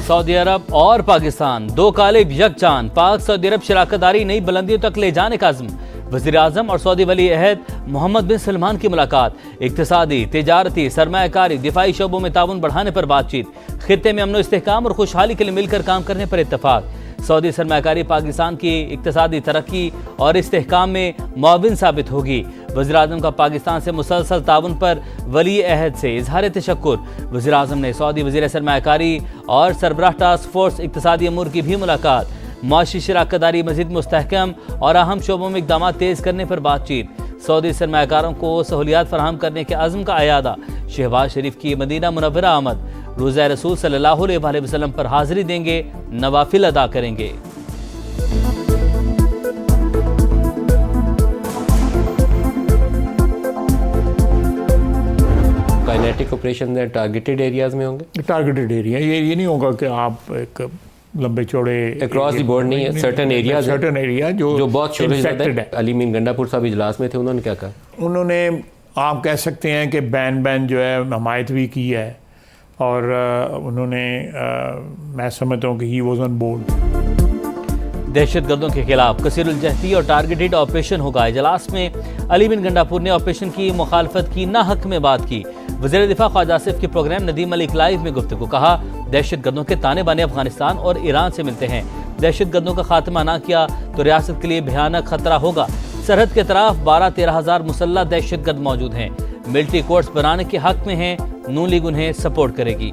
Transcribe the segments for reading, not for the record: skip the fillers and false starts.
Saudi अरब और पाकिस्तान दो कालिब यकजान, पाक सऊदी अरब शराकतदारी नई बुलंदियों तक ले जाने का अज़्म। वज़ीर आज़म और सऊदी वली अहद मोहम्मद बिन सलमान की मुलाकात। इक़्तिसादी, तिजारती, सरमायाकारी, दिफाई शोबों में ताउन बढ़ाने पर बातचीत। खित्ते में अमन इस्तेहकाम और खुशहाली के लिए मिलकर काम करने पर इत्तफाक। सऊदी सरमायाकारी पाकिस्तान की इक़्तिसादी तरक्की और इस्तेहकाम में मुआविन साबित होगी। वज़ीर आज़म का पाकिस्तान से मुसलसल ताउन पर वली अहद से इजहार तशक्कुर। वज़ीर आज़म ने सऊदी वज़ीर सरमायाकारी और सरबराह टास्क फोर्स इक़्तिसादी अमूर की भी मुलाकात। मुआशी शराकतदारी मज़ीद मुस्तहकम और अहम शोबों में इक़दामात तेज़ करने पर बातचीत। सऊदी सरमायाकारों को सहूलियात फराहम करने के अज़्म का अयादा। शहबाज शरीफ की मदीना मुनव्वरा आमद। रोज़ा रसूल सल्लल्लाहु अलैहि वसल्लम पर हाज़िरी देंगे, नवाफिल अदा करेंगे। काइनेटिक ऑपरेशन टारगेटेड एरियाज में होंगे। टारगेटेड एरिया ये नहीं होगा कि आप एक लंबे चौड़े अक्रॉस दी बोर्ड नहीं है, सर्टेन एरिया जो बहुत छोटे है। अली मीन गंडापुर साहब इजलास में थे, उन्होंने क्या कहा? उन्होंने आप कह सकते हैं कि बैन जो है हमायत भी की है और उन्होंने मैं समझता हूँ कि ही वॉज ऑन बोर्ड। दहशतगर्दों के खिलाफ कसीरुल-जहती और टारगेटेड ऑपरेशन होगा। इजलास में अली बिन गंडापुर ने ऑपरेशन की मुखालफत की, ना हक में बात की। वज़ीर दिफा ख्वाजा आसिफ के प्रोग्राम नदीम मलिक लाइव में गुफ्तगू। कहा, दहशतगर्दों के ताने बाने अफगानिस्तान और ईरान से मिलते हैं। दहशतगर्दों का खात्मा ना किया तो रियासत के लिए भयानक खतरा होगा। सरहद के तरफ 12-13 हज़ार मुसल्लह दहशतगर्द मौजूद हैं। मिलिट्री कोर्ट्स बनाने के हक में हैं। नून लीग उन्हें सपोर्ट करेगी।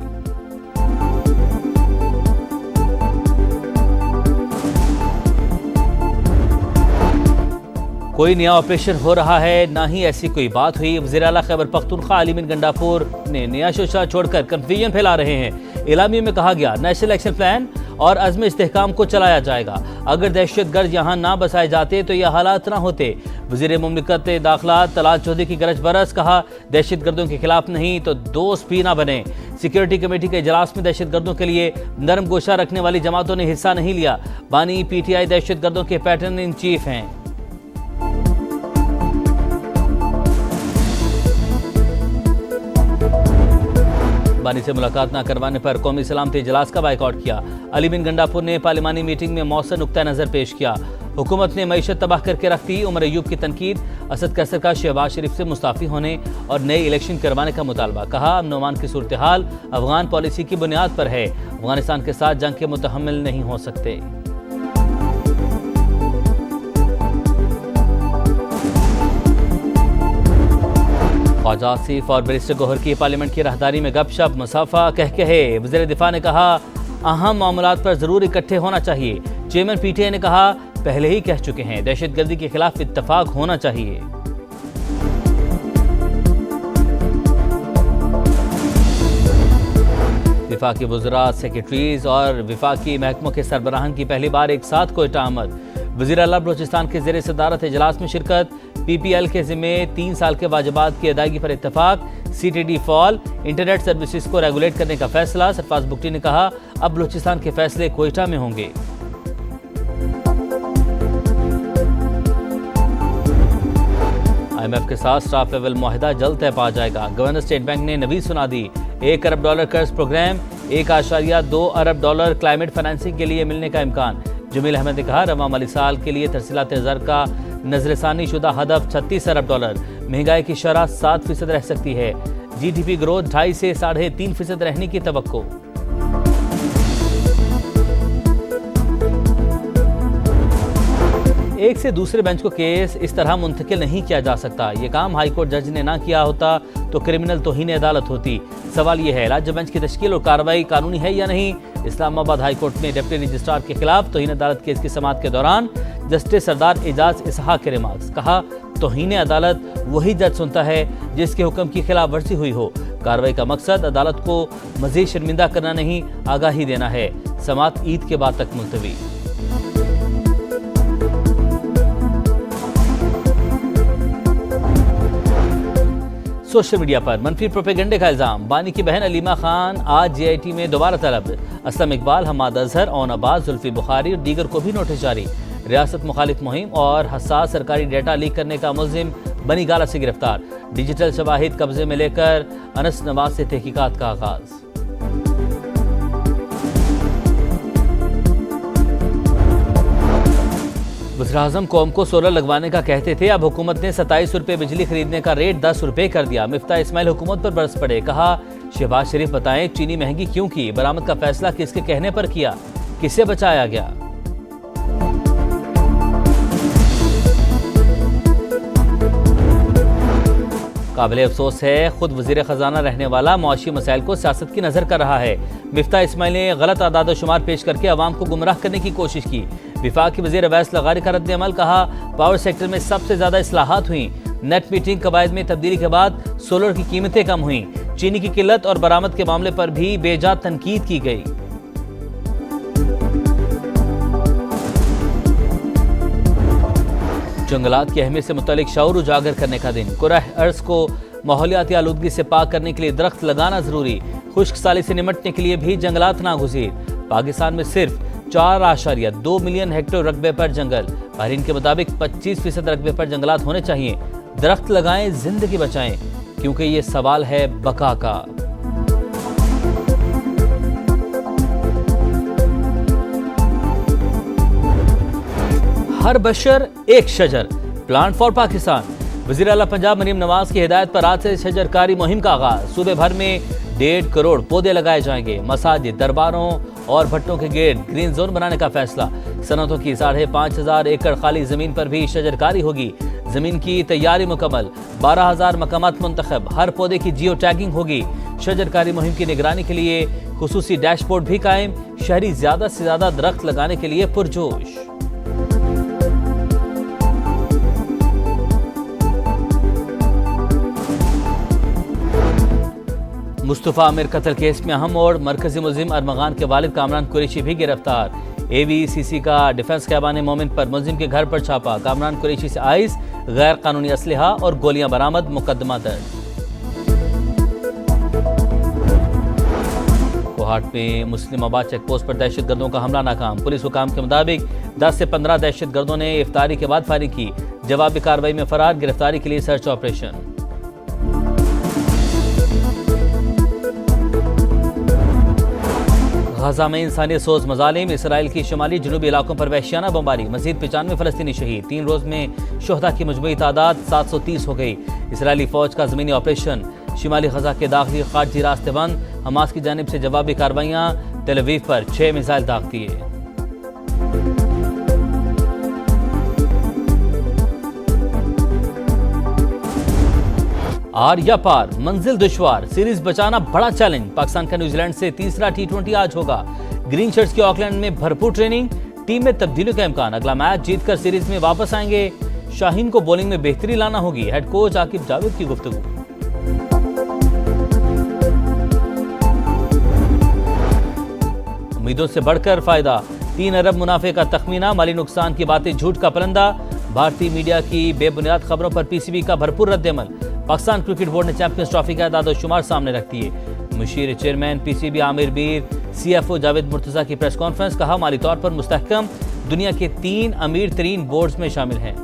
कोई नया ऑपरेशन हो रहा है, ना ही ऐसी कोई बात हुई। वज़ीर आला खैबर पख्तूनख्वा अली बिन गंडापुर ने नया शोशा छोड़कर कन्फ्यूजन फैला रहे हैं। एलामी में कहा गया, नेशनल एक्शन प्लान और अज़्म इस्तेहकाम को चलाया जाएगा। अगर दहशतगर्द यहाँ ना बसाए जाते तो यह हालात ना होते। वज़ीर मुमलिकत दाखिला तलाल चौधरी की गरज बरस। कहा, दहशतगर्दों के खिलाफ नहीं तो दोस्त भी ना बने। सिक्योरिटी कमेटी के इजलास में दहशतगर्दों के लिए नरम गोशा रखने वाली जमातों ने हिस्सा नहीं लिया। बानी PTI दहशतगर्दों के पैटर्न इन चीफ हैं। बानी से मुलाकात न करवाने पर कौमी सलामती इजलास का बाइकआउट किया। अली बिन गंडापुर ने पार्लिमानी मीटिंग में मौसर नुक्ता नज़र पेश किया। हुकूमत ने मईशत तबाह करके रख दी। उमर अयूब की तनकीद। असद कैसर का शहबाज शरीफ से मुस्ताफ़ी होने और नए इलेक्शन करवाने का मुतालबा। कहा, अमन अमान की सूरत हाल अफगान पॉलिसी की बुनियाद पर है। अफगानिस्तान के साथ जंग के मुतहम्मिल नहीं हो सकते। ख्वाजा आसिफ और बैरिस्टर गौहर की पार्लियामेंट की राहदारी में गपशप मुसाफा कह कहे। वज़ीर दिफा ने कहा, अहम मामलात पर ज़रूर इकट्ठे होना चाहिए। चेयरमैन PTI ने कहा, पहले ही कह चुके हैं, दहशतगर्दी के खिलाफ इत्तफाक होना चाहिए। विफाकी वज़रा, सेक्रेटरीज और विफाकी महकमों के सरबराहान की पहली बार एक साथ कोयटा आमद। वज़ीर आला बलोचिस्तान के ज़ेर सदारत इजलास में शिरकत। PPL के ज़िम्मे 3 साल के वाजिबात की अदायगी पर इत्तफाक। CTD फॉल इंटरनेट सर्विसेज को रेगुलेट करने का फैसला। सरफराज बुगटी ने कहा, अब बलोचिस्तान के फैसले कोयटा में होंगे। IMF के साथ स्टाफ लेवल मुआहिदा जल्द तय पा जाएगा। गवर्नर स्टेट बैंक ने नवीद सुना दी। $1 अरब कर्ज प्रोग्राम, $1.2 अरब क्लाइमेट फाइनेंसिंग के लिए मिलने का इम्कान। जमील अहमद ने कहा, रवा माली साल के लिए तरसीलात ज़र का नजरसानी शुदा हदफ $36 अरब। महंगाई की शरह 7% रह सकती है। GDP ग्रोथ 2.5 से 3.5% रहने की तवक्को। एक से दूसरे बेंच को केस इस तरह मुंतकिल नहीं किया जा सकता। ये काम हाई कोर्ट जज ने ना किया होता तो क्रिमिनल तौहीन अदालत होती। सवाल यह है, राज्य बेंच की तश्कील और कार्रवाई कानूनी है या नहीं। इस्लामाबाद हाई कोर्ट में डिप्टी रजिस्ट्रार के खिलाफ तौहीन अदालत केस की समाअत के दौरान जस्टिस सरदार एजाज इसहाक के रिमार्क्स। कहा, तौहीन अदालत वही जज सुनता है जिसके हुक्म की खिलाफ वर्जी हुई हो। कार्रवाई का मकसद अदालत को मजीद शर्मिंदा करना नहीं, आगाही देना है। समाअत ईद के बाद तक मुलतवी। सोशल मीडिया पर मनफी प्रोपेगेंडे का इल्जाम। बानी की बहन अलीमा खान आज JIT में दोबारा तलब। असलम इकबाल, हमाद अजहर, ओन अब्बास, जुल्फी बुखारी और दीगर को भी नोटिस जारी। रियासत मुखालिफ मुहिम और हसास सरकारी डेटा लीक करने का मुलजिम बनी गाला से गिरफ्तार। डिजिटल शवाहिद कब्जे में लेकर अनस नवाज से तहकीकात का आगाज। वज़ीर-ए-आज़म कौम को सोलर लगवाने का कहते थे, अब हुकूमत ने 27 रुपये बिजली खरीदने का रेट 10 रुपये कर दिया। मिफ्ता इस्माइल हुकूमत पर बरस पड़े, कहा शहबाज शरीफ बताएं चीनी महंगी क्यों की, बरामद का फैसला किसके कहने पर किया, किसे बचाया गया। काबिल अफसोस है, खुद वजीर खजाना रहने वाला मुआशी मसाइल को सियासत की नजर कर रहा है। मिफ्ता इस्माइल ने गलत आदाद शुमार पेश करके अवाम को गुमराह करने की कोशिश की। विफाकी वजीर अवैस लगारी का रद्द अमल, कहा पावर सेक्टर में सबसे ज्यादा इस्लाहात हुई। नेट मीटरिंग कवायद में तब्दीली के बाद सोलर की कीमतें कम हुई। चीनी की किल्लत और बरामद के मामले पर भी बेजा तनकीद की गई। जंगलात की अहमियत से मुतालिक शऊर उजागर करने का दिन। कुरह अर्ज को माहौलियाती आलूदगी से पाक करने के लिए दरख्त लगाना जरूरी। खुश्क साली से निमटने के लिए भी जंगलात नागुज़ीर। पाकिस्तान में सिर्फ 4.2 मिलियन हेक्टेयर रकबे पर जंगल। बहरीन के मुताबिक 25% रकबे पर जंगलात होने चाहिए। दरख्त लगाएं, जिंदगी बचाएं, क्योंकि ये सवाल है बका का। हर बशर एक शजर, प्लांट फॉर पाकिस्तान। वज़ीर आला पंजाब मरीम नवाज की हिदायत पर आज से शजरकारी मुहिम का आगाज। सूबे भर में 1.5 करोड़ पौधे लगाए जाएंगे। मसाजिद, दरबारों और भट्टों के गेट ग्रीन जोन बनाने का फैसला। सनतों की 5,500 एकड़ खाली जमीन पर भी शजरकारी होगी। जमीन की तैयारी मुकम्मल। 12,000 मकामात मुंतखब। हर पौधे की जियो टैगिंग होगी। शजरकारी मुहिम की निगरानी के लिए खुसूसी डैशबोर्ड भी कायम। शहरी ज्यादा से ज्यादा दरख्त लगाने के लिए पुरजोश। मुस्तफ़ा आमिर कत्ल केस में अहम और मरकजी मुलजिम अरमगान के वालिद कामरान कुरैशी भी गिरफ्तार। AVCC का डिफेंस कैबान मोमिन पर मुलजिम के घर पर छापा। कामरान कुरैशी से आइस, गैर कानूनी असलहा और गोलियां बरामद। मुकदमा दर्ज। कोहाट में मुस्लिमाबाद चेक पोस्ट पर दहशतगर्दों का हमला नाकाम। पुलिस हुकाम के मुताबिक 10 से 15 दहशतगर्दों ने इफ्तारी के बाद फायरिंग की। जवाबी कार्रवाई में फरार। गिरफ्तारी के लिए सर्च ऑपरेशन। गजा में इंसानियत सोज मजालिम। इसराइल की शुमाली जनूबी इलाकों पर वहशियाना बमबारी। मजीद 95 फलस्तीनी शहीद। 3 रोज में शुहदा की मजमूई तादाद 730 हो गई। इसराइली फौज का जमीनी ऑपरेशन। शिमाली गजा के दाखिली खारजी रास्ते बंद। हमास की जानिब से जवाबी कार्रवाइयां। तेल अवीव पर 6 मिसाइल दाग दिए। आर या पार, मंजिल दुश्वार। सीरीज बचाना बड़ा चैलेंज। पाकिस्तान का न्यूजीलैंड से तीसरा T20 आज होगा। ग्रीन शर्ट्स की ऑकलैंड में भरपूर ट्रेनिंग। टीम में तब्दीलियों का इम्कान। अगला मैच जीतकर सीरीज में वापस आएंगे। शाहीन को बॉलिंग में बेहतरी लाना होगी। हेड कोच आकिब जावेद की गुफ्तगू। उम्मीदों से बढ़कर फायदा। 3 अरब मुनाफे का तखमीना। माली नुकसान की बातें झूठ का परिंदा। भारतीय मीडिया की बेबुनियाद खबरों पर PCB का भरपूर रद्द-ए-अमल। पाकिस्तान क्रिकेट बोर्ड ने चैंपियंस ट्रॉफी का आदाद शुमार सामने रख दिए। मुशीर chairman PCB Aamir Mir, CFO Javed Murtaza की प्रेस कॉन्फ्रेंस। कहा माली तौर पर मुस्तहकम, दुनिया के 3 अमीर तरीन बोर्ड्स में शामिल हैं।